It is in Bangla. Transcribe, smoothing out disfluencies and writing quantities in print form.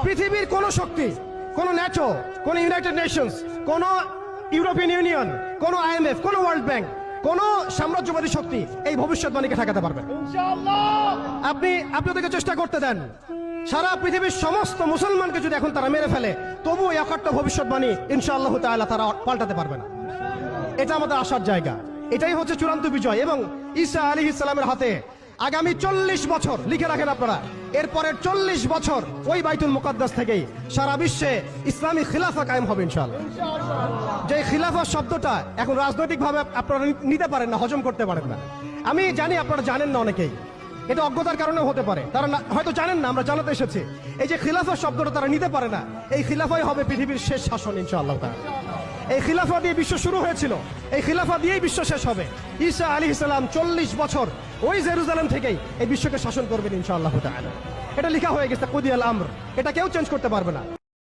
পৃথিবীর কোন শক্তি, কোন ন্যাটো, কোন ইউনাইটেড নেশনস, কোন ইউরোপিয়ান ইউনিয়ন, কোন IMF, কোন ওয়ার্ল্ড ব্যাংক, কোন সাম্রাজ্যবাদী শক্তি এই ভবিষ্যৎবাণীকে ঠেকাতে পারবে না। আপনি ওদেরকে চেষ্টা করতে দেন। সারা পৃথিবীর সমস্ত মুসলমানকে যদি এখন তারা মেরে ফেলে, তবু এই অকাট্য ভবিষ্যৎবাণী ইনশাআল্লাহ তাআলা তারা পাল্টাতে পারবে না। এটা আমাদের আশার জায়গা। এটাই হচ্ছে চূড়ান্ত বিজয়। এবং ঈসা আলাইহিস সালামের হাতে আগামী 40 বছর, লিখে রাখেন আপনারা, এরপরের 40 বছর ওই বাইতুল মুকাদ্দাস থেকেই সারা বিশ্বে ইসলামী খিলাফা কায়েম হবে ইনশাআল্লাহ। যে খিলাফা শব্দটা এখন রাজনৈতিকভাবে আপনারা নিতে পারেন না, হজম করতে পারেন না। আমি জানি আপনারা জানেন না, অনেকেই এটা অজ্ঞতার কারণে হতে পারে, তারা হয়তো জানেন না, আমরা জানাতে এসেছি। এই যে খিলাফা শব্দটা তারা নিতে পারে না, এই খিলাফাই হবে পৃথিবীর শেষ শাসন ইনশাআল্লাহ। এই খিলাফা দিয়ে বিশ্ব শুরু হয়েছিল, এই খিলাফা দিয়েই বিশ্ব শেষ হবে। ঈসা আলাইহিস সালাম 40 বছর ওই জেরুজালেম থেকেই এই বিশ্বকে শাসন করবেন ইনশাআল্লাহ তাআলা। এটা লেখা হয়ে গেছে কুদিয়াল আমর, এটা কেউ চেঞ্জ করতে পারবে না।